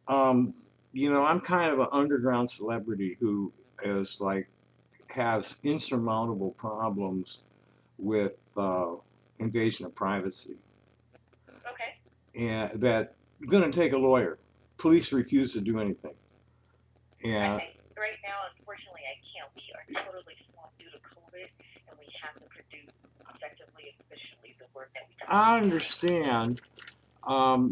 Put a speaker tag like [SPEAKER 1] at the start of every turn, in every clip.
[SPEAKER 1] Um, I'm kind of an underground celebrity who is like has insurmountable problems with invasion of privacy,
[SPEAKER 2] Okay.
[SPEAKER 1] and that going to take a lawyer. Police refuse to do anything, and
[SPEAKER 2] Okay. Right now, unfortunately, I can't. We are totally swamped due to COVID, and we have to produce effectively and efficiently the work that we
[SPEAKER 1] I
[SPEAKER 2] currently have.
[SPEAKER 1] understand.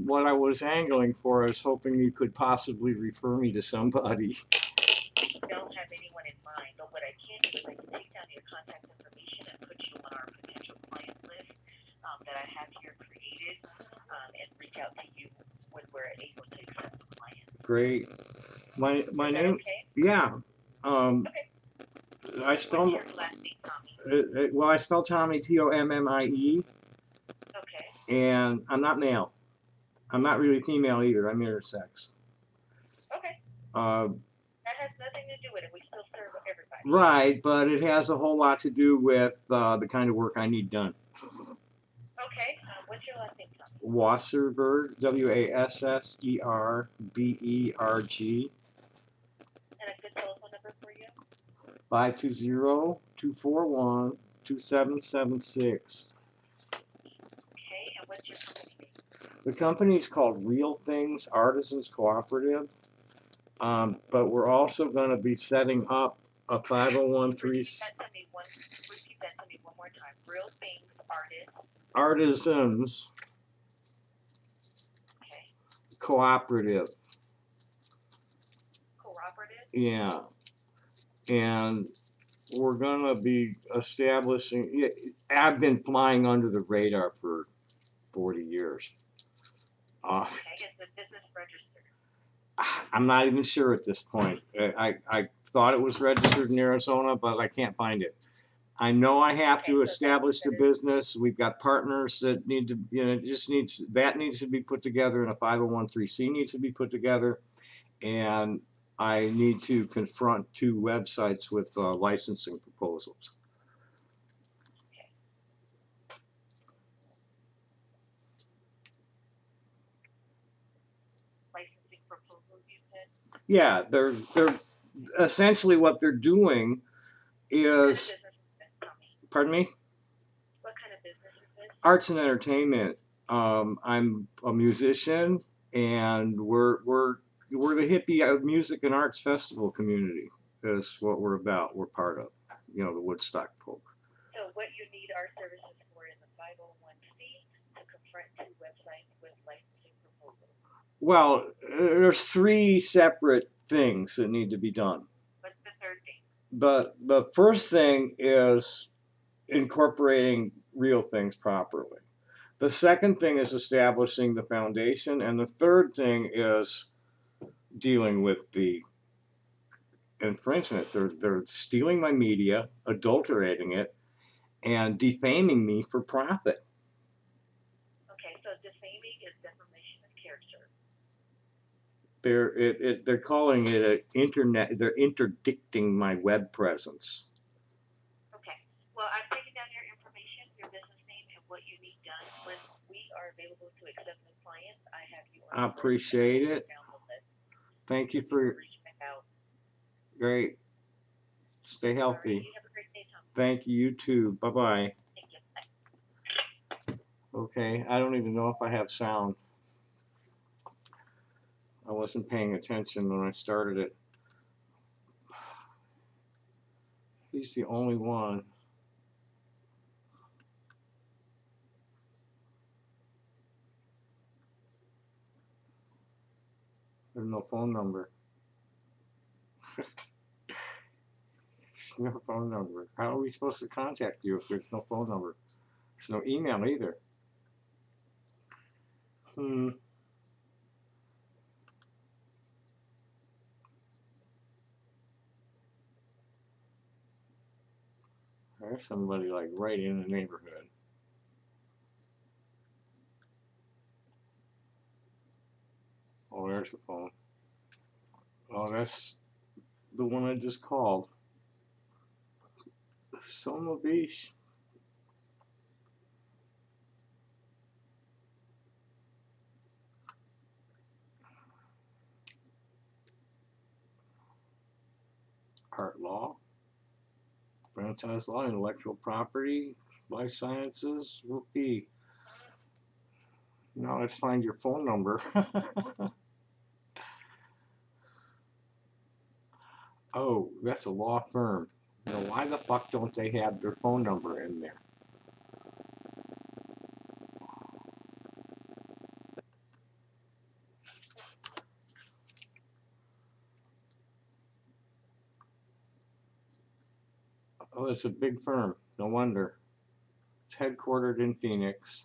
[SPEAKER 1] What I was angling for is hoping you could possibly refer me to somebody.
[SPEAKER 2] Don't have anyone in mind, but what I can do is I can take down your contact information and put you on our potential client list that I have here created, and reach out to you when we're able to accept the client.
[SPEAKER 1] Great. My
[SPEAKER 2] Is that
[SPEAKER 1] name,
[SPEAKER 2] okay?
[SPEAKER 1] yeah. Um,
[SPEAKER 2] Okay.
[SPEAKER 1] I
[SPEAKER 2] What's
[SPEAKER 1] spell
[SPEAKER 2] your last name, Tommy?
[SPEAKER 1] well. I spell Tommy Tommie,
[SPEAKER 2] Okay.
[SPEAKER 1] and I'm not male. I'm not really female either. I'm intersex.
[SPEAKER 2] Okay.
[SPEAKER 1] Uh,
[SPEAKER 2] That has nothing to do with it. We still serve everybody.
[SPEAKER 1] right, but it has a whole lot to do with the kind of work I need done.
[SPEAKER 2] Okay. What's your last name, Tommy?
[SPEAKER 1] Wasserberg, Wasserberg,
[SPEAKER 2] And a good telephone number for you?
[SPEAKER 1] 520-241-2776.
[SPEAKER 2] Okay. And what's your company name?
[SPEAKER 1] The company is called Real Things Artisans Cooperative, but we're also going to be setting up a 501(c)(3)
[SPEAKER 2] Repeat that to me one. Repeat that to me one more time. Real things, artists.
[SPEAKER 1] Artisans
[SPEAKER 2] Okay.
[SPEAKER 1] Cooperative.
[SPEAKER 2] Cooperative.
[SPEAKER 1] Yeah, and we're going to be establishing. Yeah, I've been flying under the radar for 40 years. Uh,
[SPEAKER 2] Okay. Is the business registered?
[SPEAKER 1] I'm not even sure at this point. I thought it was registered in Arizona, but I can't find it. I know I have
[SPEAKER 2] Okay.
[SPEAKER 1] to
[SPEAKER 2] So that
[SPEAKER 1] establish the
[SPEAKER 2] that is
[SPEAKER 1] business. We've got partners that need to, it just needs to be put together, and a 501(c)(3) needs to be put together. And I need to confront two websites with licensing proposals.
[SPEAKER 2] okay. Licensing proposals. You said.
[SPEAKER 1] Yeah, they're essentially what they're doing
[SPEAKER 2] What kind of
[SPEAKER 1] is,
[SPEAKER 2] business is this, Tommy?
[SPEAKER 1] pardon me,
[SPEAKER 2] What kind of business is this?
[SPEAKER 1] arts and entertainment. I'm a musician, and we're the hippie music and arts festival community. Is what we're about. We're part of, the Woodstock folk.
[SPEAKER 2] So what you need our services for is a 501(c) to confront two websites with licensing proposals.
[SPEAKER 1] Well, there's three separate things that need to be done.
[SPEAKER 2] What's the third thing?
[SPEAKER 1] The first thing is incorporating real things properly. The second thing is establishing the foundation, and the third thing is dealing with the infringement. They're stealing my media, adulterating it, and defaming me for profit.
[SPEAKER 2] Okay, so defaming is defamation of character.
[SPEAKER 1] They're calling it an internet. They're interdicting my web presence.
[SPEAKER 2] Okay. Well, I've taken down your information, your business name, and what you need done. When we are available to accept new clients, I have you on
[SPEAKER 1] I
[SPEAKER 2] the list, and I
[SPEAKER 1] appreciate
[SPEAKER 2] will take
[SPEAKER 1] it.
[SPEAKER 2] down the list,
[SPEAKER 1] Thank you
[SPEAKER 2] and we will
[SPEAKER 1] for
[SPEAKER 2] reach back out.
[SPEAKER 1] great. Stay
[SPEAKER 2] All right.
[SPEAKER 1] healthy.
[SPEAKER 2] You have a great day, Tommy.
[SPEAKER 1] Thank you. You too. Bye bye.
[SPEAKER 2] Thank you. Bye.
[SPEAKER 1] Okay. I don't even know if I have sound. I wasn't paying attention when I started it. He's the only one. There's no phone number. No phone number. How are we supposed to contact you if there's no phone number? There's no email either. Hmm. There's somebody like right in the neighborhood. Oh, there's the phone. Oh, that's the one I just called. Son of a beach. art law, franchise law, intellectual property, life sciences. Whoopee. Now let's find your phone number. Oh, that's a law firm. Now, why the fuck don't they have their phone number in there? Oh, it's a big firm. No wonder. It's headquartered in Phoenix.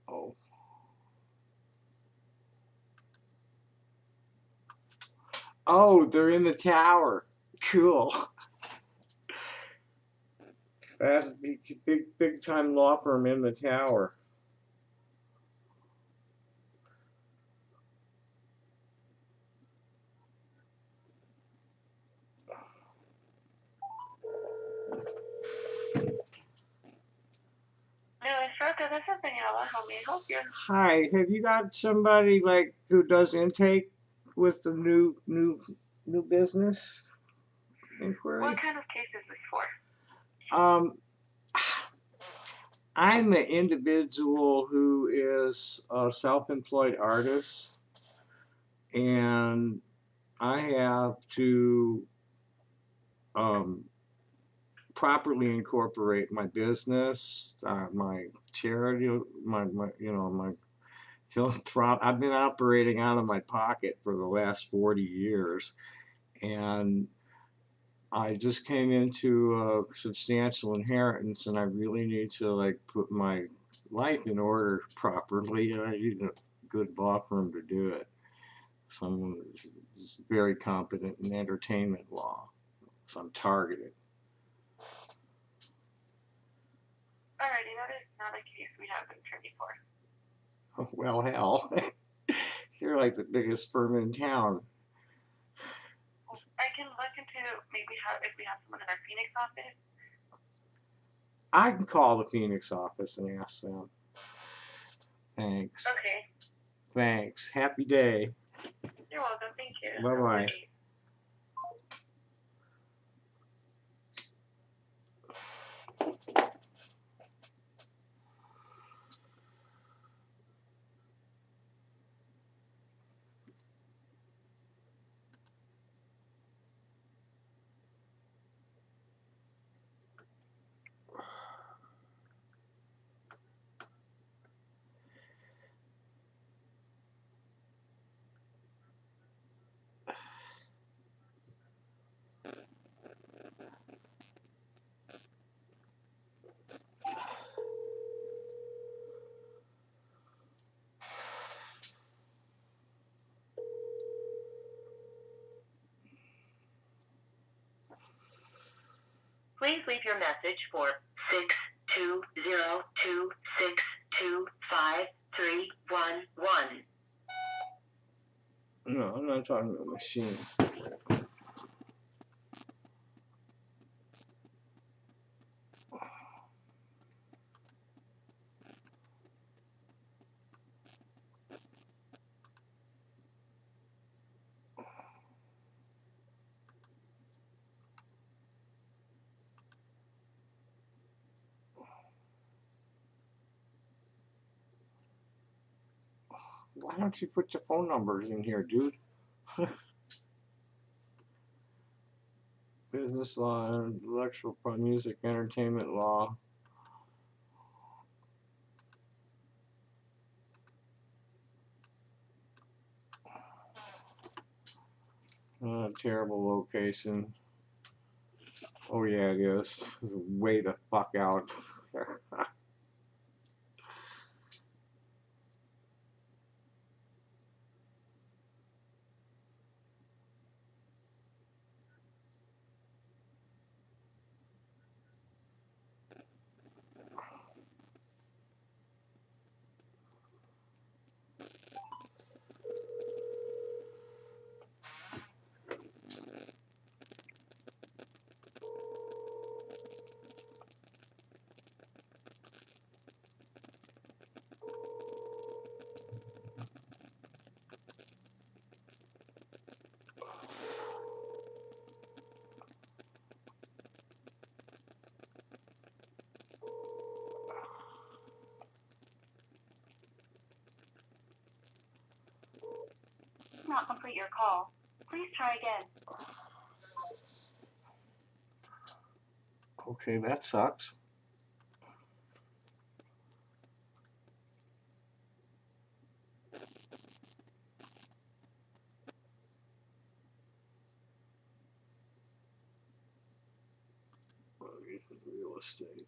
[SPEAKER 1] Oh. Oh, they're in the tower. Cool. That's a big time law firm in the tower.
[SPEAKER 2] This is Daniela. How may I help you?
[SPEAKER 1] Hi, have you got somebody like who does intake with the new business inquiry?
[SPEAKER 2] What kind of case is this for?
[SPEAKER 1] I'm an individual who is a self-employed artist, and I have to properly incorporate my business, my charity, my my philanthropic. I've been operating out of my pocket for the last 40 years, and I just came into a substantial inheritance, and I really need to like put my life in order properly, and I need a good law firm to do it. Someone who's very competent in entertainment law, so I'm targeted.
[SPEAKER 2] Alrighty, that is not a case we have an attorney for.
[SPEAKER 1] Well, hell, you're like the biggest firm in town.
[SPEAKER 2] I can look into maybe if we have someone in our Phoenix office.
[SPEAKER 1] I can call the Phoenix office and ask them. Thanks.
[SPEAKER 2] Okay.
[SPEAKER 1] Thanks. Happy day.
[SPEAKER 2] You're welcome. Thank you.
[SPEAKER 1] Bye-bye.
[SPEAKER 2] Please leave your message for 62026253111.
[SPEAKER 1] No, I'm not talking about machine. Why don't you put your phone numbers in here, dude? Business law, intellectual property, music, entertainment law. Terrible location. Oh yeah, it is. It's way the fuck out.
[SPEAKER 2] not complete your call. Please try again.
[SPEAKER 1] Okay, that sucks. Real estate.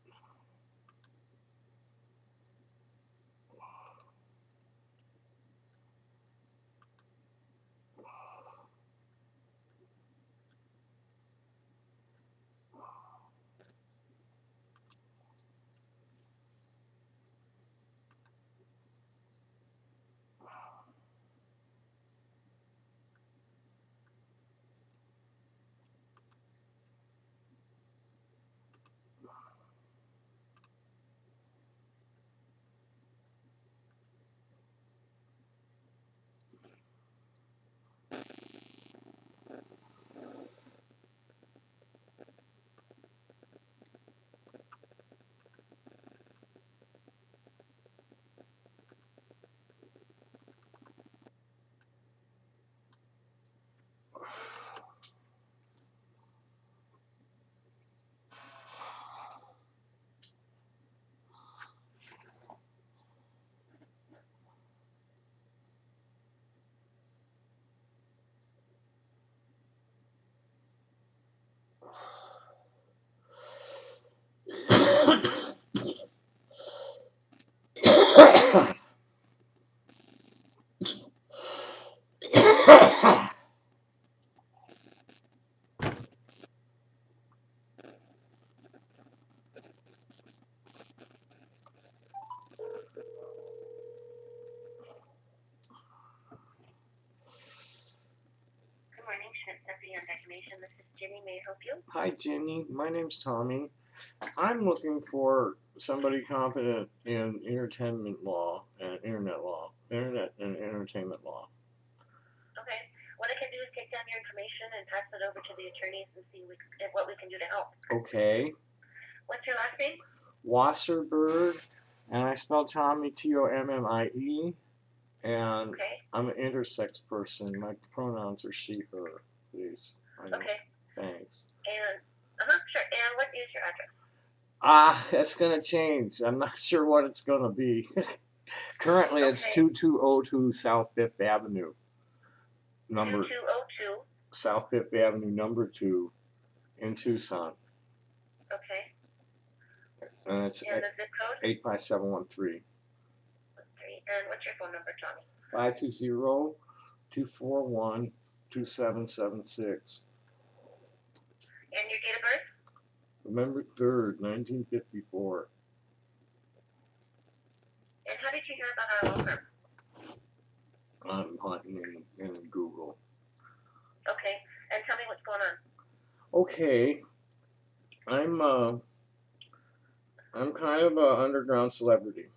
[SPEAKER 2] Good morning, Schmidt Stephanie on Decimation. This is Jenny. May I help you?
[SPEAKER 1] Hi, Jenny. My name's Tommy. I'm looking for somebody competent in entertainment law and internet law, internet and entertainment law.
[SPEAKER 2] Okay. What I can do is take down your information and pass it over to the attorneys and see what we can do to help.
[SPEAKER 1] Okay.
[SPEAKER 2] What's your last name?
[SPEAKER 1] Wasserberg, and I spell Tommy Tommie, and
[SPEAKER 2] Okay.
[SPEAKER 1] I'm an intersex person. My pronouns are she, her, please. I know.
[SPEAKER 2] Okay.
[SPEAKER 1] Thanks.
[SPEAKER 2] And sure. And what is your address?
[SPEAKER 1] That's gonna change. I'm not sure what it's gonna be. Currently, it's
[SPEAKER 2] Okay.
[SPEAKER 1] 2202 South Fifth Avenue.
[SPEAKER 2] 2202.
[SPEAKER 1] South Fifth Avenue, number 2, in Tucson,
[SPEAKER 2] Okay.
[SPEAKER 1] and it's
[SPEAKER 2] And the zip code?
[SPEAKER 1] 85713.
[SPEAKER 2] And what's your phone number, Tommy?
[SPEAKER 1] 520-241-2776.
[SPEAKER 2] And your date of birth?
[SPEAKER 1] November 3rd, 1954.
[SPEAKER 2] And how did you hear about our law firm?
[SPEAKER 1] I'm hunting in Google.
[SPEAKER 2] Okay. And tell me what's going on.
[SPEAKER 1] Okay, I'm kind of a underground celebrity,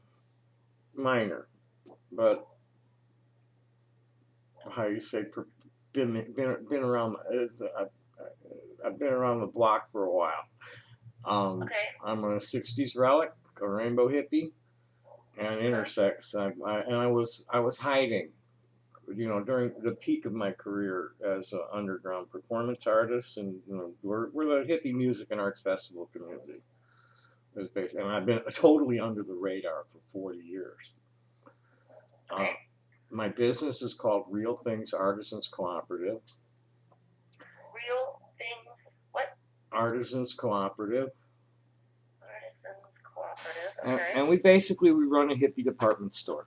[SPEAKER 1] minor, but how you say been around. I've been around the block for a while.
[SPEAKER 2] Okay.
[SPEAKER 1] I'm a '60s relic, a rainbow hippie, and intersex. I was hiding, during the peak of my career as an underground performance artist, and we're the hippie music and arts festival community. Is basically, and I've been totally under the radar for 40 years.
[SPEAKER 2] Okay.
[SPEAKER 1] My business is called Real Things Artisans Cooperative.
[SPEAKER 2] Real Things, what?
[SPEAKER 1] Artisans Cooperative.
[SPEAKER 2] Artisans Cooperative, okay.
[SPEAKER 1] And we basically run a hippie department store.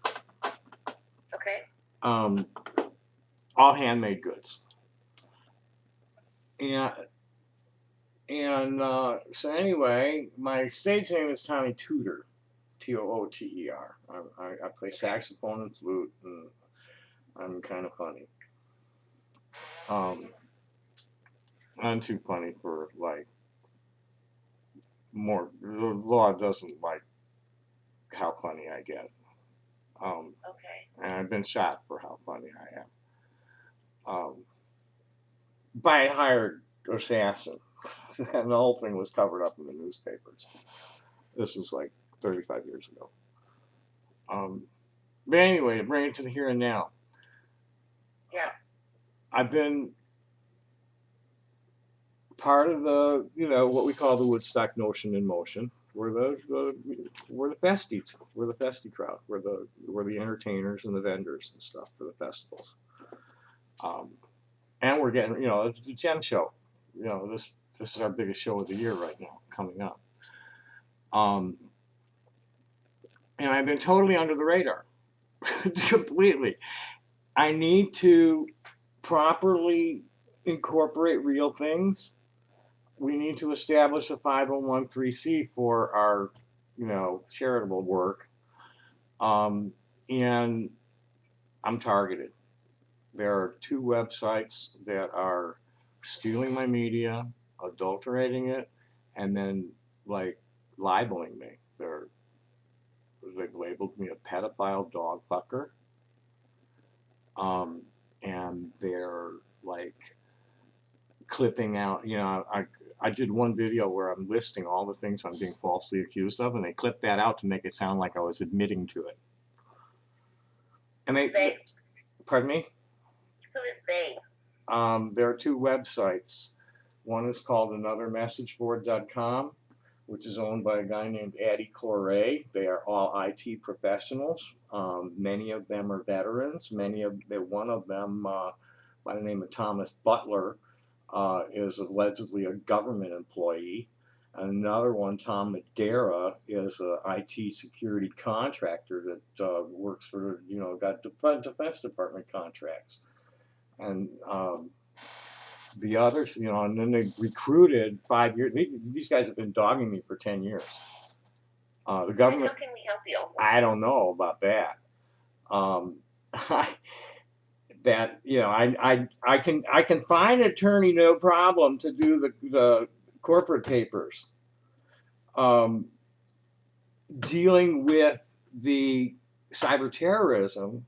[SPEAKER 2] Okay.
[SPEAKER 1] All handmade goods. And so anyway, my stage name is Tommy Tooter, Tooter. I play saxophone and flute, and I'm kind of funny. I'm too funny for more. The law doesn't like how funny I get.
[SPEAKER 2] Okay.
[SPEAKER 1] And I've been shot for how funny I am. By a hired assassin. And the whole thing was covered up in the newspapers. This was like 35 years ago. But anyway, to bring it to the here and now.
[SPEAKER 2] Yeah.
[SPEAKER 1] I've been part of the, what we call the Woodstock Notion in Motion. We're the festies. We're the festy crowd. We're the entertainers and the vendors and stuff for the festivals. Um, and we're getting, it's a gem show. This is our biggest show of the year right now, coming up. Um, and I've been totally under the radar, completely. I need to properly incorporate real things. We need to establish a 501(c) for our, charitable work. And I'm targeted. There are 2 websites that are stealing my media, adulterating it, and then like libeling me. They've labeled me a pedophile dog fucker. And they're like clipping out, I did one video where I'm listing all the things I'm being falsely accused of, and they clipped that out to make it sound like I was admitting to it. And pardon me?
[SPEAKER 2] Who is they?
[SPEAKER 1] There are 2 websites. One is called anothermessageboard.com, which is owned by a guy named Addie Corey. They are all IT professionals. Many of them are veterans. One of them, by the name of Thomas Butler, is allegedly a government employee. Another one, Tom Madera, is an IT security contractor that works for, got Defense Department contracts. And the others, and then they recruited 5 years. These guys have been dogging me for 10 years. The government.
[SPEAKER 2] How can we help you?
[SPEAKER 1] I don't know about that. I can find an attorney no problem to do the corporate papers. Dealing with the cyber terrorism,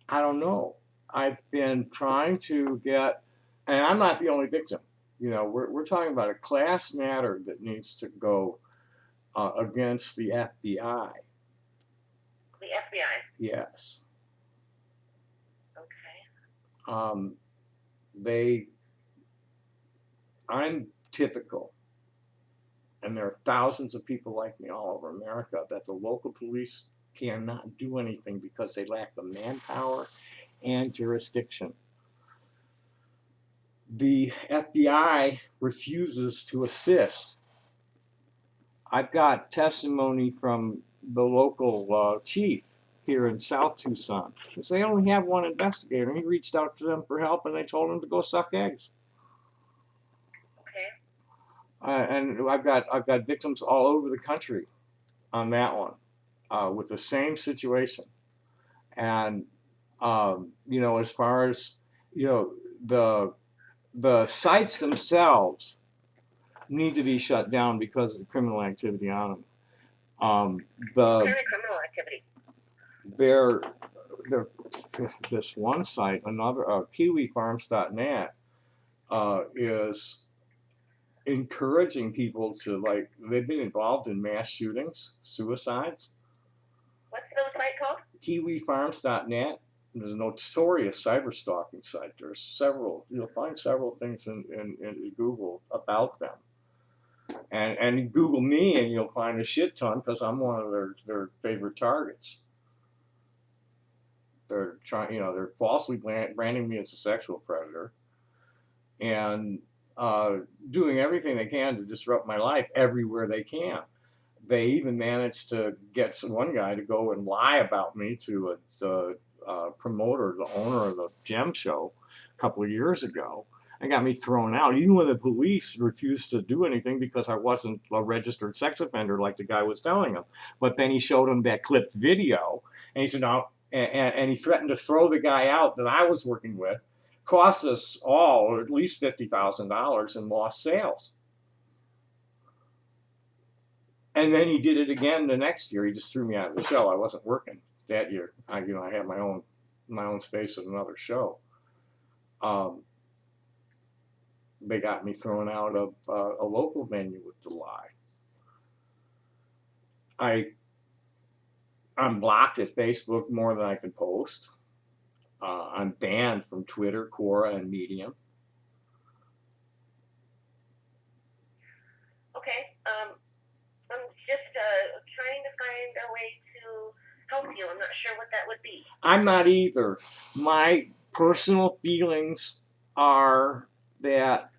[SPEAKER 1] I don't know. I've been trying to get, and I'm not the only victim. We're talking about a class matter that needs to go against the FBI.
[SPEAKER 2] The FBI?
[SPEAKER 1] Yes.
[SPEAKER 2] Okay.
[SPEAKER 1] I'm typical, and there are thousands of people like me all over America that the local police cannot do anything because they lack the manpower and jurisdiction. The FBI refuses to assist. I've got testimony from the local chief here in South Tucson, because they only have one investigator. He reached out to them for help, and they told him to go suck eggs.
[SPEAKER 2] Okay.
[SPEAKER 1] And I've got victims all over the country on that one, with the same situation. And as far as the sites themselves need to be shut down because of the criminal activity on them.
[SPEAKER 2] What kind of criminal activity?
[SPEAKER 1] This one site, another KiwiFarms.net, is encouraging people to they've been involved in mass shootings, suicides.
[SPEAKER 2] What's the site called?
[SPEAKER 1] KiwiFarms.net. There's a notorious cyber stalking site. There's several. You'll find several things in Google about them. And Google me, and you'll find a shit ton, because I'm one of their favorite targets. They're they're falsely branding me as a sexual predator, and doing everything they can to disrupt my life everywhere they can. They even managed to get one guy to go and lie about me to the promoter, the owner of the Gem Show, a couple of years ago. And got me thrown out, even when the police refused to do anything because I wasn't a registered sex offender like the guy was telling him. But then he showed him that clipped video, and he said, no, and he threatened to throw the guy out that I was working with. Cost us all at least $50,000 in lost sales. And then he did it again the next year. He just threw me out of the show. I wasn't working that year. I had my own space at another show. They got me thrown out of a local venue with the lie. I'm blocked at Facebook more than I can post. I'm banned from Twitter, Quora, and Medium.
[SPEAKER 2] Okay. I'm just trying to find a way to help you. I'm not sure what that would be.
[SPEAKER 1] I'm not either. My personal feelings are that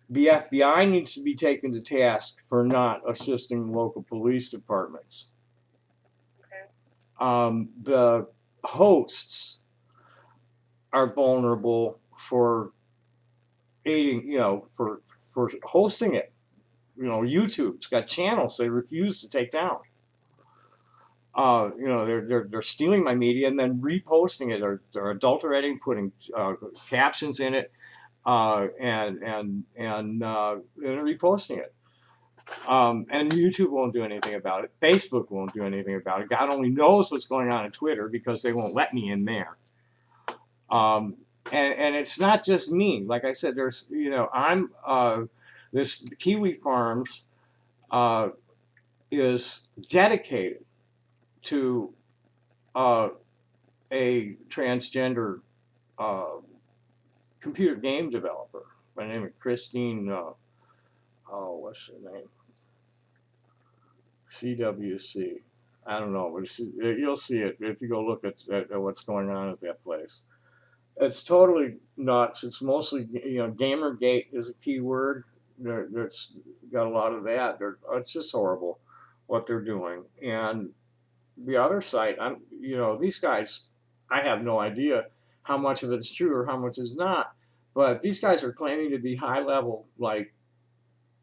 [SPEAKER 1] the FBI needs to be taken to task for not assisting local police departments.
[SPEAKER 2] Okay.
[SPEAKER 1] The hosts are vulnerable for aiding, for hosting it. YouTube's got channels they refuse to take down. They're stealing my media and then reposting it, or they're adulterating, putting captions in it, and reposting it. And YouTube won't do anything about it. Facebook won't do anything about it. God only knows what's going on Twitter because they won't let me in there. And it's not just me. Like I said, there's, I'm, this Kiwi Farms is dedicated to a transgender computer game developer by the name of Christine, what's her name? CWC. I don't know, but you'll see it if you go look at what's going on at that place. It's totally nuts. It's mostly, Gamergate is a key word. There's got a lot of that. It's just horrible what they're doing. And the other side, these guys, I have no idea how much of it's true or how much is not. But these guys are claiming to be high level, like,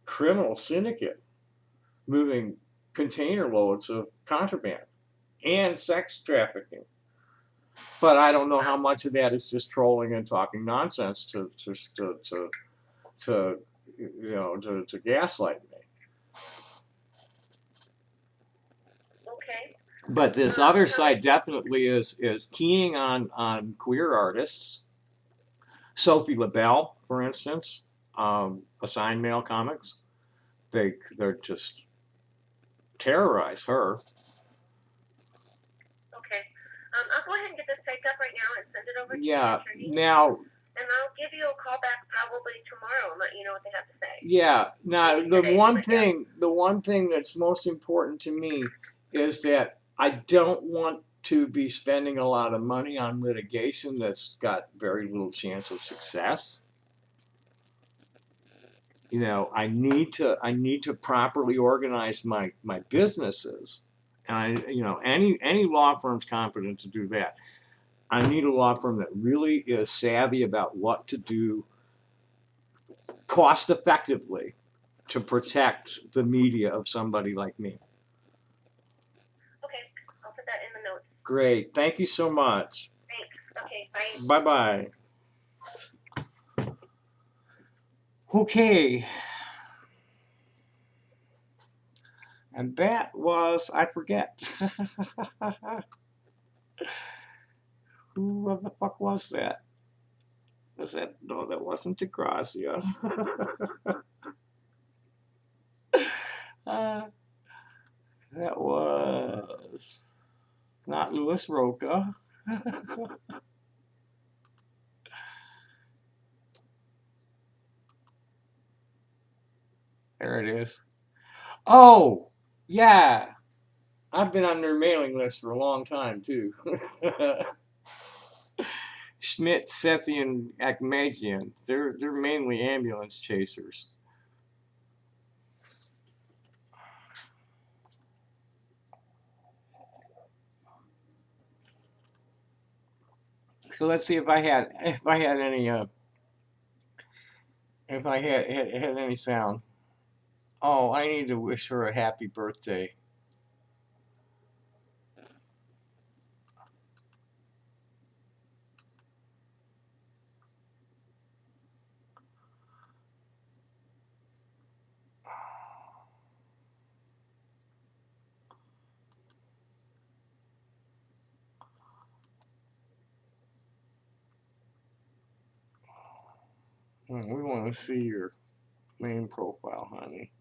[SPEAKER 1] criminal syndicate, moving container loads of contraband and sex trafficking. But I don't know how much of that is just trolling and talking nonsense to gaslight me.
[SPEAKER 2] Okay.
[SPEAKER 1] But this other side definitely is keying on queer artists. Sophie LaBelle, for instance, Assigned Male Comics. They're just terrorize her.
[SPEAKER 2] Okay. I'll go ahead and get this typed up right now and send it over to the attorney.
[SPEAKER 1] Now.
[SPEAKER 2] And I'll give you a call back probably tomorrow and let you know what they have to say.
[SPEAKER 1] Yeah. Now, the one thing that's most important to me is that I don't want to be spending a lot of money on litigation that's got very little chance of success. I need to properly organize my businesses, and any law firm's competent to do that. I need a law firm that really is savvy about what to do cost effectively to protect the media of somebody like me.
[SPEAKER 2] Okay, I'll put that in the notes.
[SPEAKER 1] Great, thank you so much.
[SPEAKER 2] Thanks. Okay, bye.
[SPEAKER 1] Bye-bye. Okay. And that was, I forget. Who the fuck was that? No, that wasn't DeGrazia. That was not Louis Roca. There it is. Oh, yeah. I've been on their mailing list for a long time, too. Schmidt, Sethi, and Akmajian. They're mainly ambulance chasers. So let's see if I had any any sound. Oh, I need to wish her a happy birthday. We want to see your main profile, honey.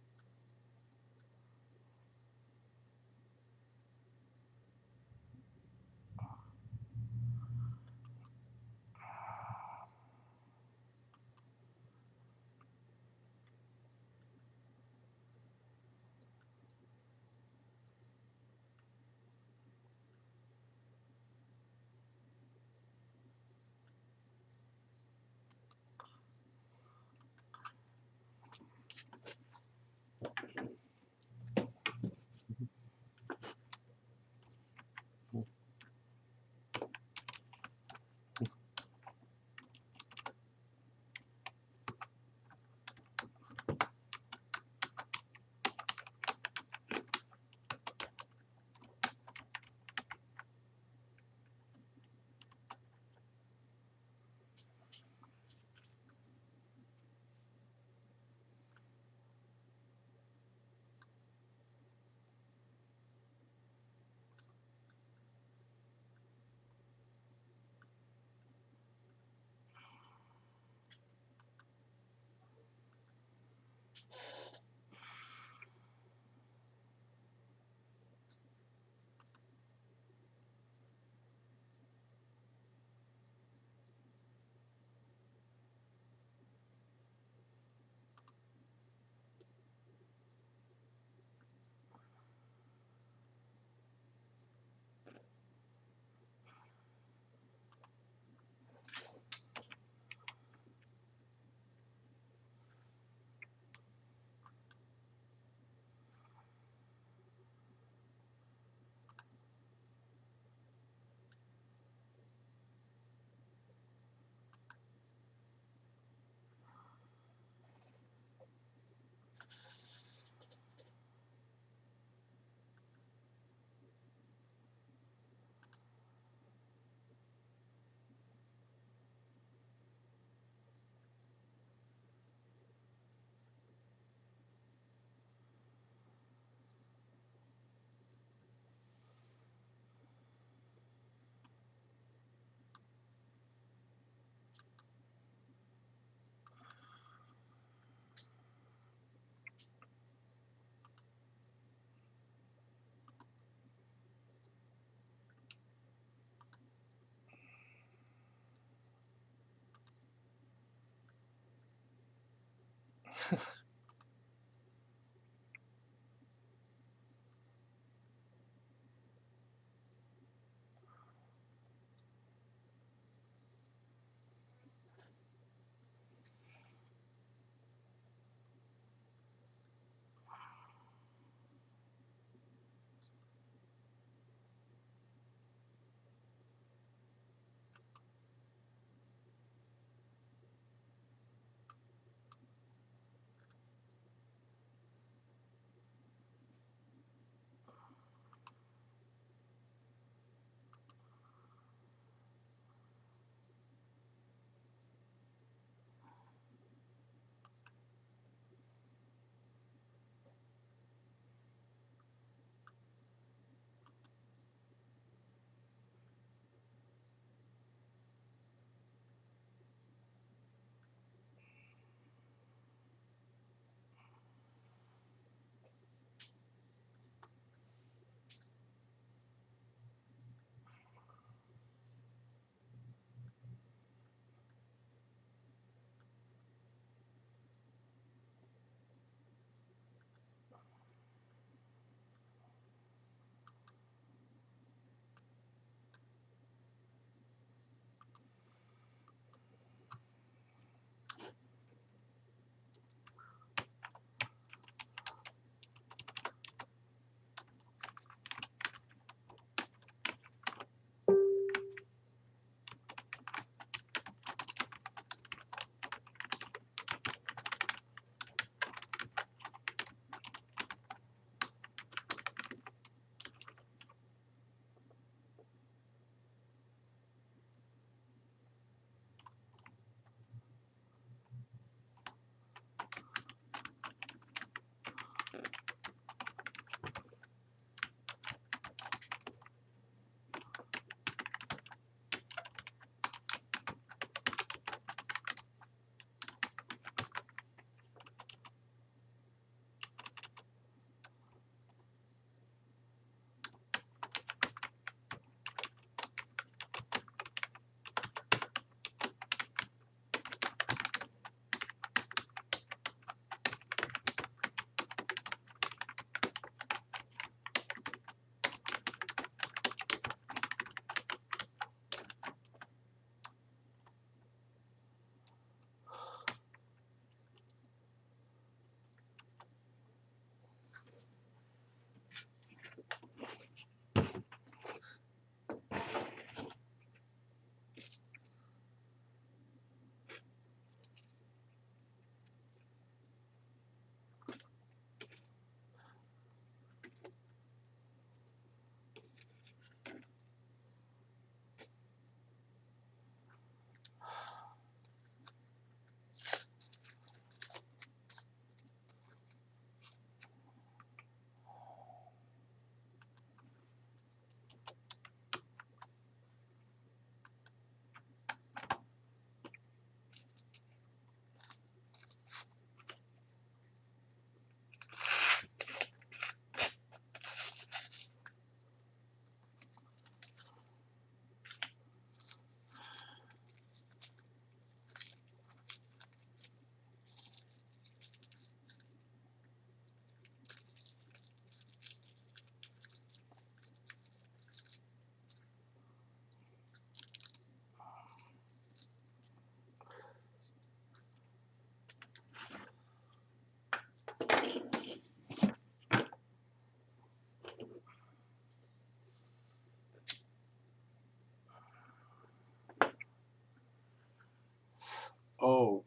[SPEAKER 1] Oh,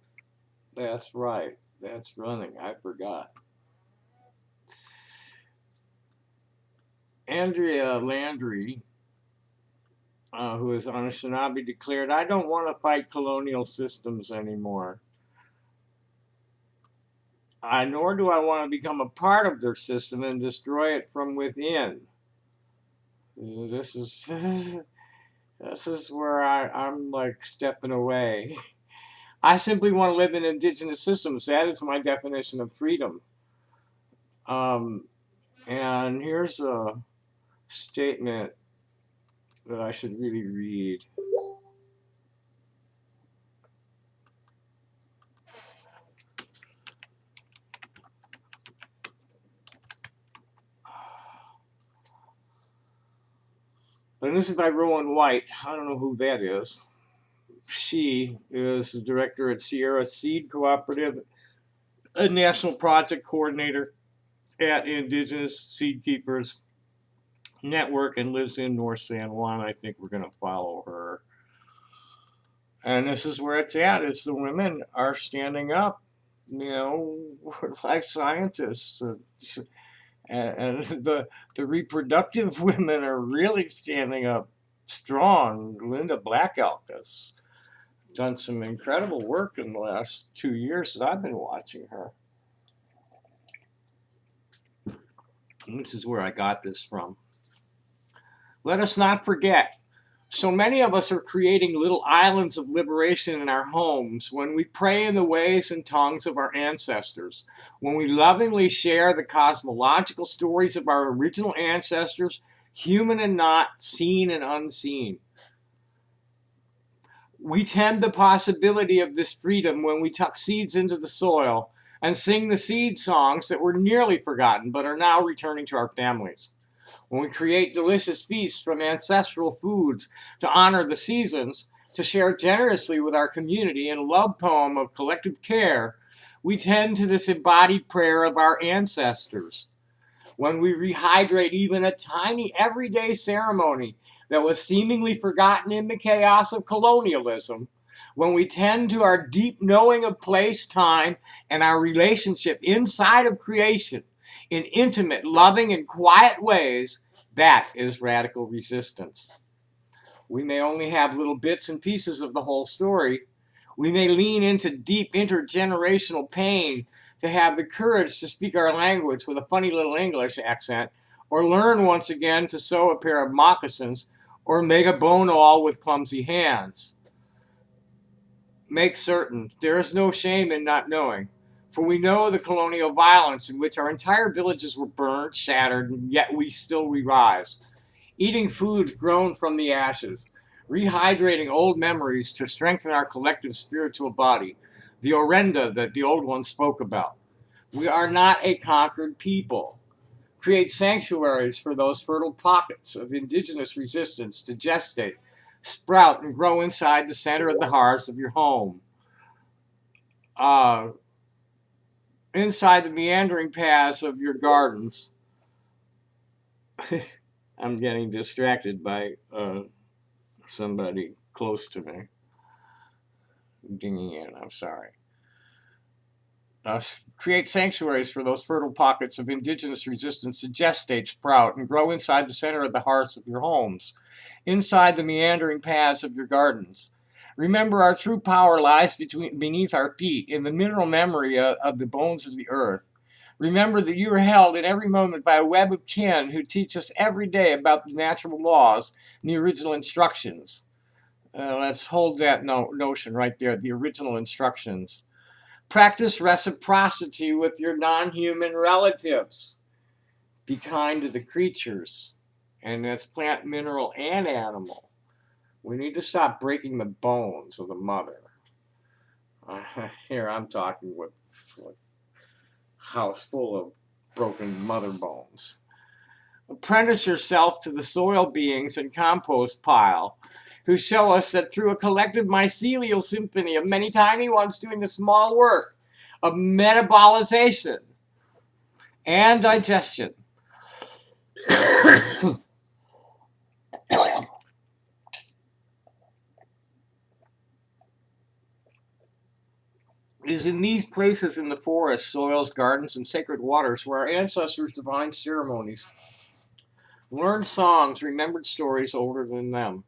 [SPEAKER 1] that's right. That's running. I forgot. Andrea Landry, who is on a Shinabi, declared, "I don't want to fight colonial systems anymore. Nor do I want to become a part of their system and destroy it from within." This is this is where I'm like stepping away. I simply want to live in indigenous systems. That is my definition of freedom. Um, and here's a statement that I should really read. And this is by Rowan White. I don't know who that is. She is the director at Sierra Seed Cooperative, a national project coordinator at Indigenous Seed Keepers Network, and lives in North San Juan. I think we're going to follow her. And this is where it's at. It's the women are standing up. You know, we're life scientists. And the reproductive women are really standing up strong. Linda Black Elk has done some incredible work in the last 2 years that I've been watching her. And this is where I got this from. Let us not forget, so many of us are creating little islands of liberation in our homes when we pray in the ways and tongues of our ancestors, when we lovingly share the cosmological stories of our original ancestors, human and not, seen and unseen. We tend the possibility of this freedom when we tuck seeds into the soil and sing the seed songs that were nearly forgotten but are now returning to our families. When we create delicious feasts from ancestral foods to honor the seasons, to share generously with our community in a love poem of collective care, we tend to this embodied prayer of our ancestors. When we rehydrate even a tiny everyday ceremony that was seemingly forgotten in the chaos of colonialism, when we tend to our deep knowing of place, time, and our relationship inside of creation, in intimate, loving, and quiet ways, that is radical resistance. We may only have little bits and pieces of the whole story. We may lean into deep intergenerational pain to have the courage to speak our language with a funny little English accent, or learn once again to sew a pair of moccasins, or make a bone awl with clumsy hands. Make certain there is no shame in not knowing. For we know the colonial violence in which our entire villages were burned, shattered, and yet we still rise. Eating foods grown from the ashes, rehydrating old memories to strengthen our collective spiritual body, the orenda that the old ones spoke about. We are not a conquered people. Create sanctuaries for those fertile pockets of indigenous resistance to gestate, sprout, and grow inside the center of the hearth of your home. Inside the meandering paths of your gardens. I'm getting distracted by somebody close to me dinging in. I'm sorry. Create sanctuaries for those fertile pockets of indigenous resistance to gestate, sprout, and grow inside the center of the hearths of your homes, inside the meandering paths of your gardens. Remember, our true power lies beneath our feet, in the mineral memory of the bones of the earth. Remember that you are held in every moment by a web of kin who teach us every day about the natural laws and the original instructions. Let's hold that notion right there, the original instructions. Practice reciprocity with your non-human relatives. Be kind to the creatures, and that's plant, mineral, and animal. We need to stop breaking the bones of the mother. Here I'm talking with a house full of broken mother bones. Apprentice yourself to the soil beings and compost pile who show us that through a collective mycelial symphony of many tiny ones doing the small work of metabolization and digestion, it is in these places in the forests, soils, gardens, and sacred waters where our ancestors' divine ceremonies learned songs, remembered stories older than them.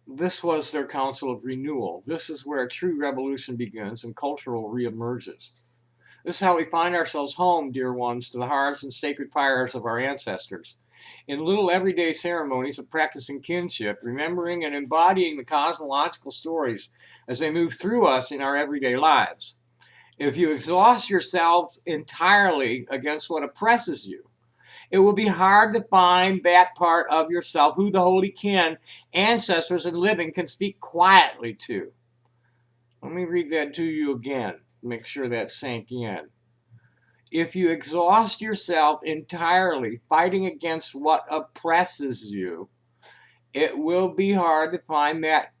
[SPEAKER 1] This was their council of renewal. This is where a true revolution begins and cultural reemerges. This is how we find ourselves home, dear ones, to the hearths and sacred fires of our ancestors. In little everyday ceremonies of practicing kinship, remembering and embodying the cosmological stories as they move through us in our everyday lives. If you exhaust yourselves entirely against what oppresses you, it will be hard to find that part of yourself who the holy kin, ancestors, and living can speak quietly to. Let me read that to you again. Make sure that sank in. if you exhaust yourself entirely fighting against what oppresses you, it will be hard to find that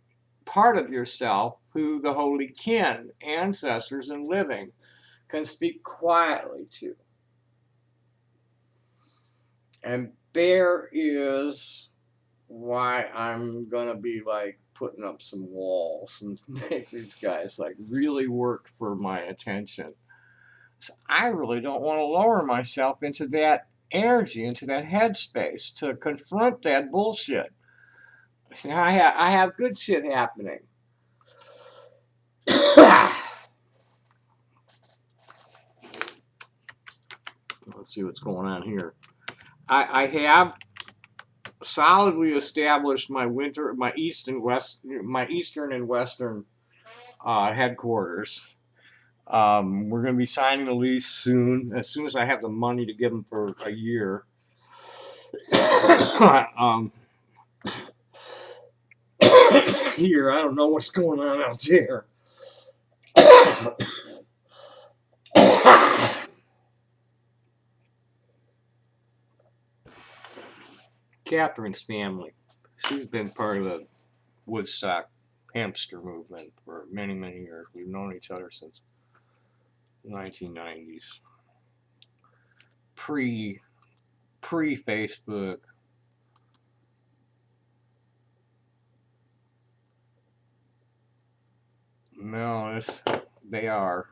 [SPEAKER 1] part of yourself who the holy kin, ancestors, and living can speak quietly to. And there is why I'm gonna be like putting up some walls and make these guys like really work for my attention. So I really don't want to lower myself into that energy, into that headspace to confront that bullshit. I have good shit happening. Let's see what's going on here. I have solidly established my eastern and western headquarters. We're going to be signing a lease soon. As soon as I have the money to give them for a year. Here, I don't know what's going on out there. Catherine's family. She's been part of the Woodstock hamster movement for many, many years. We've known each other since the 1990s. Pre-Facebook. No, they are.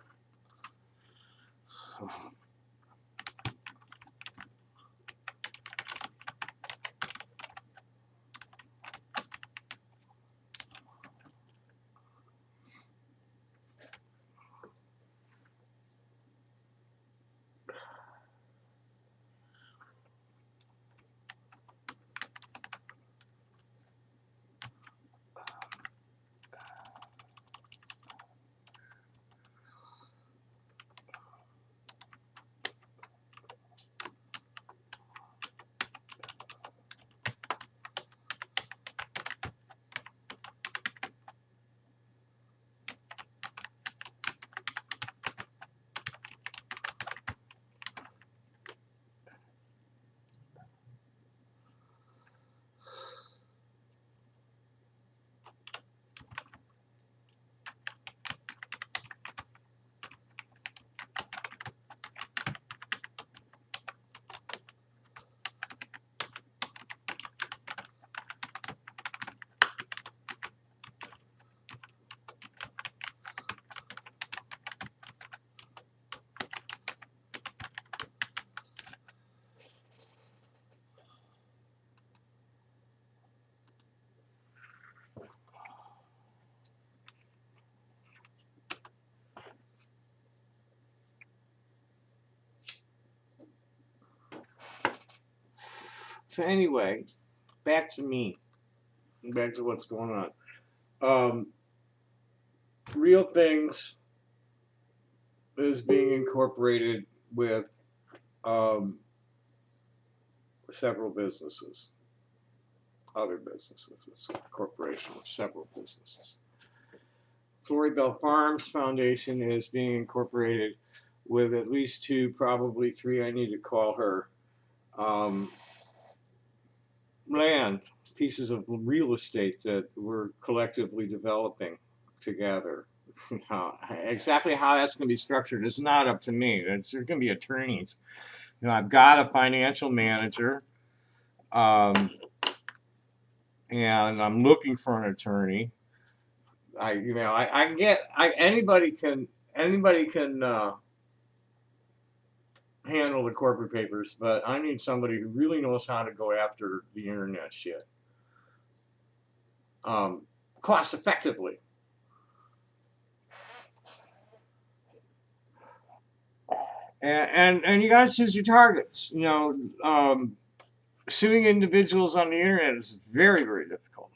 [SPEAKER 1] So anyway, back to me. Back to what's going on. Real Things is being incorporated with several businesses, other businesses. It's a corporation of several businesses. Floribel Farms Foundation is being incorporated with at least two, probably three. I need to call her. Land, pieces of real estate that we're collectively developing together. Exactly how that's going to be structured is not up to me. There's going to be attorneys. I've got a financial manager, and I'm looking for an attorney. Anybody can handle the corporate papers, but I need somebody who really knows how to go after the internet shit cost effectively. And you got to choose your targets. Suing individuals on the internet is very, very difficult.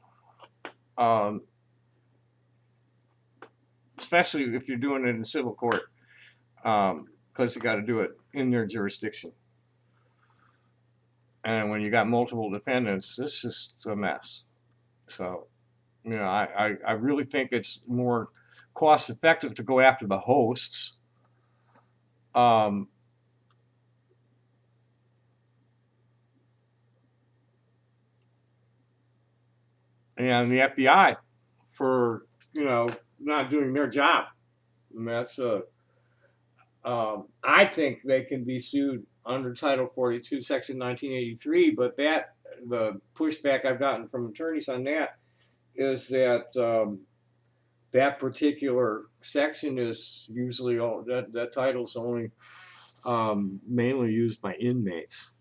[SPEAKER 1] Especially if you're doing it in civil court, because you got to do it in their jurisdiction. And when you got multiple defendants, it's just a mess. So, I really think it's more cost effective to go after the hosts. and the FBI for not doing their job. And that's I think they can be sued under Title 42, Section 1983. But the pushback I've gotten from attorneys on that is that that particular section is usually that title's only mainly used by inmates.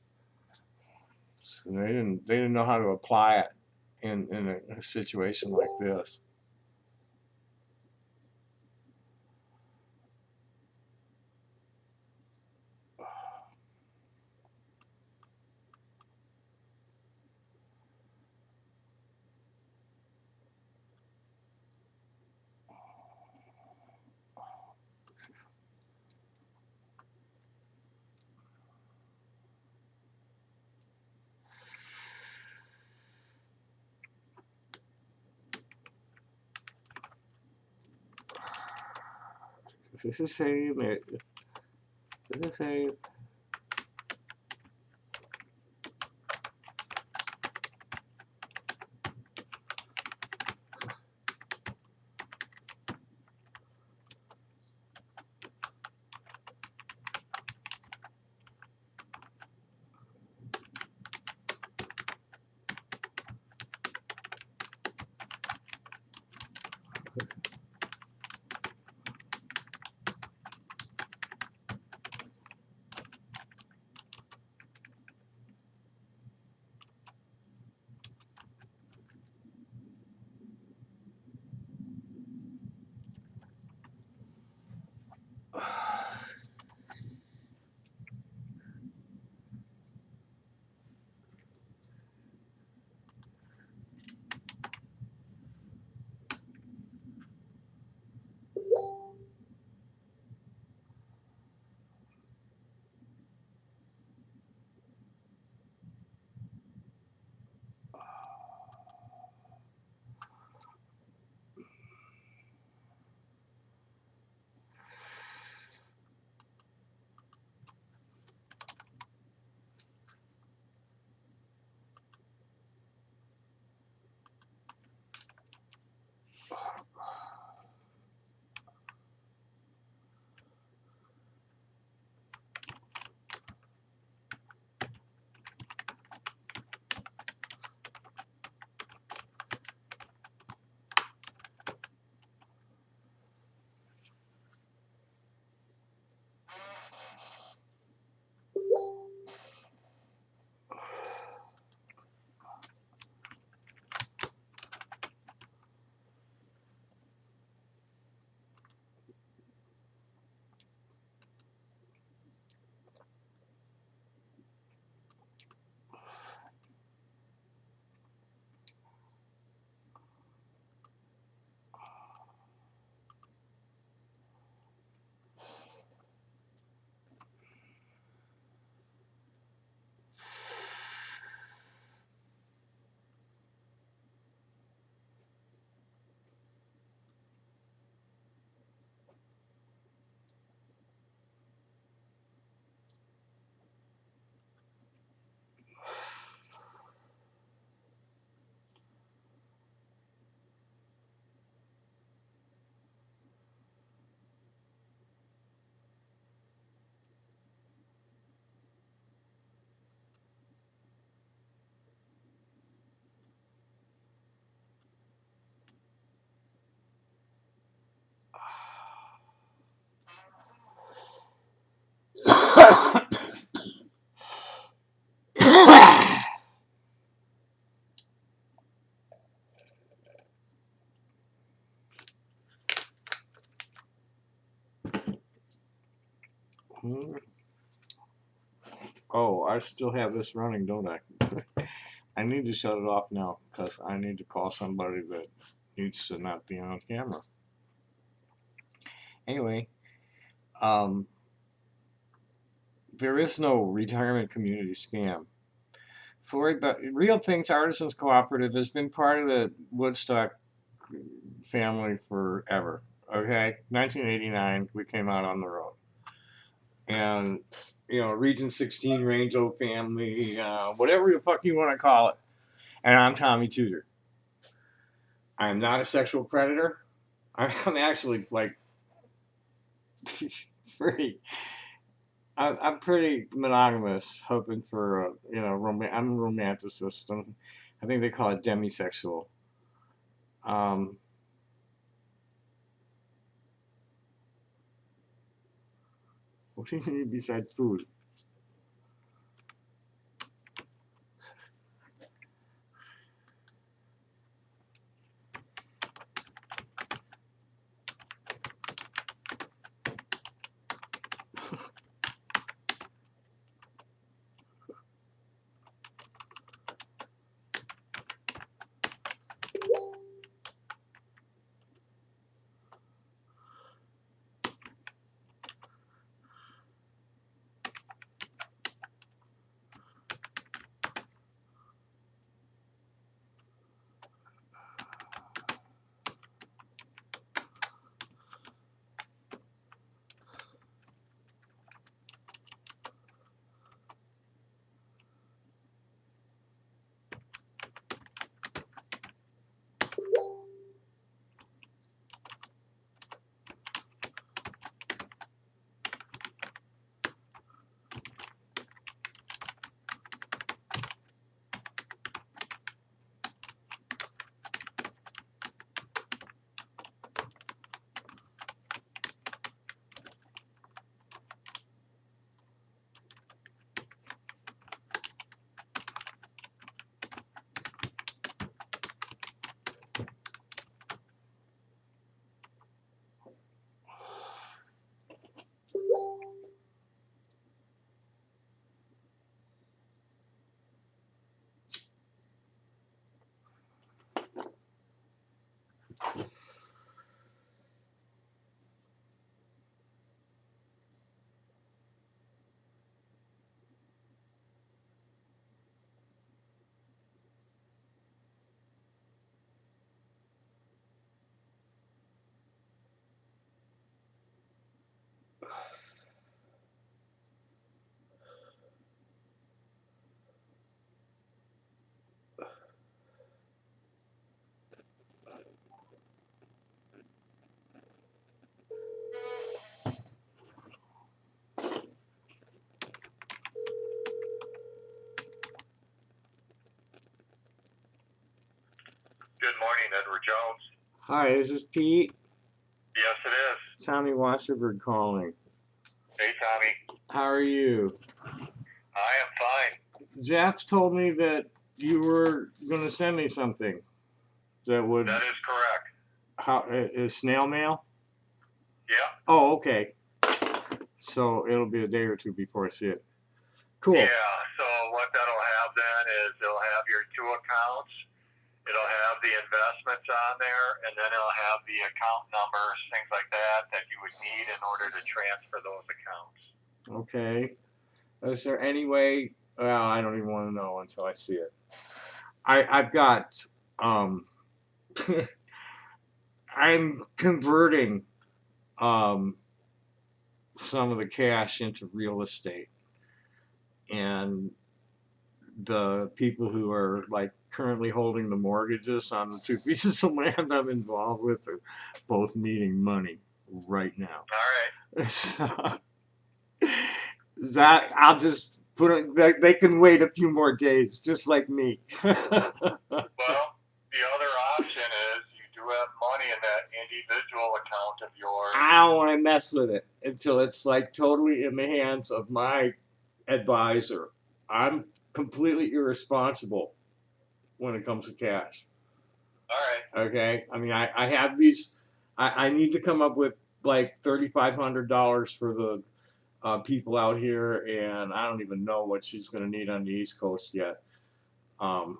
[SPEAKER 1] So they didn't know how to apply it in a situation like this. This is save it. This is save. Oh, I still have this running, don't I? I need to shut it off now because I need to call somebody that needs to not be on camera. Anyway, um, there is no retirement community scam. Real Things Artisans Cooperative has been part of the Woodstock family forever. Okay, 1989, we came out on the road, and Region 16 Range family, whatever the fuck you want to call it. And I'm Tommy Tudor. I am not a sexual predator. I'm actually like pretty. I'm pretty monogamous, hoping for a, I'm a romanticist. I think they call it demisexual. Um, what do you need besides food?
[SPEAKER 3] Good morning, Edward Jones.
[SPEAKER 1] Hi, this is Pete.
[SPEAKER 3] Yes, it is.
[SPEAKER 1] Tommy Wasserberg calling.
[SPEAKER 3] Hey, Tommy.
[SPEAKER 1] How are you?
[SPEAKER 3] I am fine.
[SPEAKER 1] Jeff told me that you were going to send me something that would.
[SPEAKER 3] That is correct.
[SPEAKER 1] How is snail mail?
[SPEAKER 3] Yeah.
[SPEAKER 1] Oh, okay. So it'll be a day or two before I see it. Cool.
[SPEAKER 3] Yeah, so what that'll have then is it'll have your two accounts. It'll have the investments on there, and then it'll have the account numbers, things like that you would need in order to transfer those accounts.
[SPEAKER 1] Okay. Is there any way? Well, I don't even want to know until I see it. I've got. I'm converting some of the cash into real estate, and the people who are like currently holding the mortgages on the two pieces of land I'm involved with are both needing money right now.
[SPEAKER 3] All right.
[SPEAKER 1] So that I'll just put it. They can wait a few more days, just like me.
[SPEAKER 3] Well, the other option is you do have money in that individual account of yours.
[SPEAKER 1] I don't want to mess with it until it's like totally in the hands of my advisor. I'm completely irresponsible when it comes to cash.
[SPEAKER 3] All right.
[SPEAKER 1] Okay. I mean, I have these. I need to come up with like $3,500 for the people out here, and I don't even know what she's going to need on the East Coast yet. But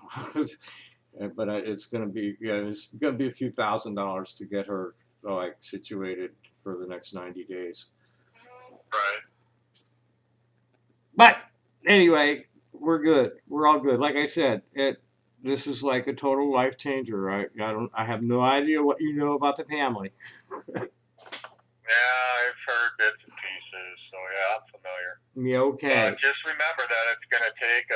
[SPEAKER 1] it's going to be it's going to be a few $1,000s to get her like situated for the next 90 days.
[SPEAKER 3] Right.
[SPEAKER 1] But anyway, we're good. We're all good. Like I said, this is like a total life changer. I have no idea what you know about the family.
[SPEAKER 3] Yeah, I've heard bits and pieces, so yeah, I'm familiar.
[SPEAKER 1] Yeah, okay.
[SPEAKER 3] Just remember that it's going to take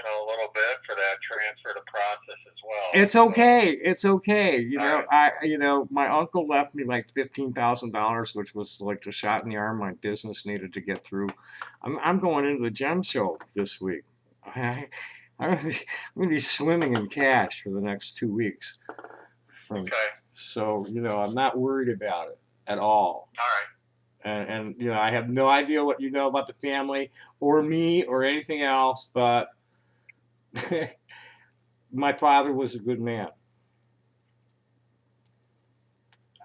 [SPEAKER 3] a little bit for that transfer to process as well.
[SPEAKER 1] It's
[SPEAKER 3] So,
[SPEAKER 1] okay. It's okay. You know,
[SPEAKER 3] Alright.
[SPEAKER 1] my uncle left me like $15,000, which was like the shot in the arm my business needed to get through. I'm going into the gem show this week. I'm gonna be swimming in cash for the next 2 weeks.
[SPEAKER 3] Okay.
[SPEAKER 1] So, I'm not worried about it at all.
[SPEAKER 3] All right.
[SPEAKER 1] And I have no idea what you know about the family or me or anything else, but my father was a good man.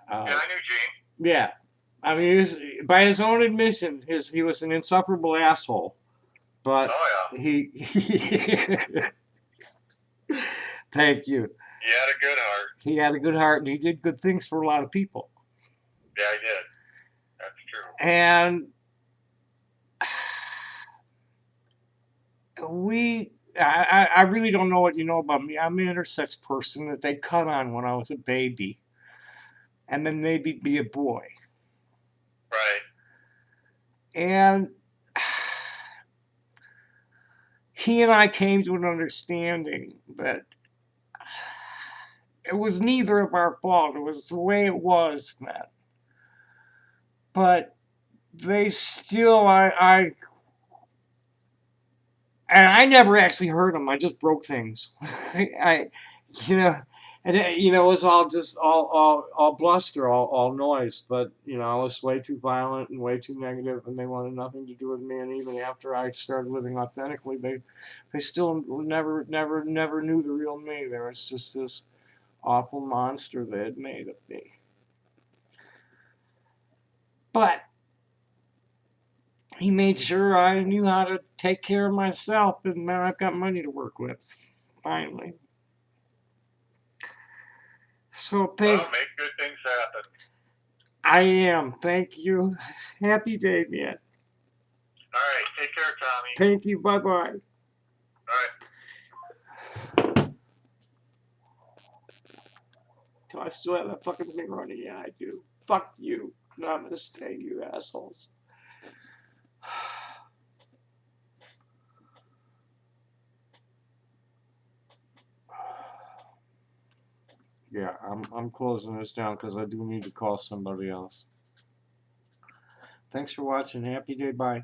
[SPEAKER 3] Yeah, I knew Gene.
[SPEAKER 1] Yeah, I mean, by his own admission, he was an insufferable asshole, but
[SPEAKER 3] Oh yeah.
[SPEAKER 1] he thank you.
[SPEAKER 3] He had a good heart.
[SPEAKER 1] He had a good heart, and he did good things for a lot of people.
[SPEAKER 3] Yeah, he did. That's true.
[SPEAKER 1] And I really don't know what you know about me. I'm an intersex person that they cut on when I was a baby, and then maybe be a boy.
[SPEAKER 3] Right.
[SPEAKER 1] And he and I came to an understanding that it was neither of our fault. It was the way it was then. But they still, and I never actually hurt them. I just broke things. And it was all just all bluster, all noise. But I was way too violent and way too negative, and they wanted nothing to do with me. And even after I started living authentically, they still never knew the real me. There was just this awful monster they had made of me. But he made sure I knew how to take care of myself, and now I've got money to work with, finally. So
[SPEAKER 3] Well, make good things happen.
[SPEAKER 1] I am. Thank you. Happy day, man.
[SPEAKER 3] All right. Take care, Tommy.
[SPEAKER 1] Thank you. Bye-bye.
[SPEAKER 3] All right.
[SPEAKER 1] Do I still have that fucking thing running? Yeah, I do. Fuck you. No, I'm gonna stay, you assholes. Yeah, I'm closing this down because I do need to call somebody else. Thanks for watching. Happy day. Bye.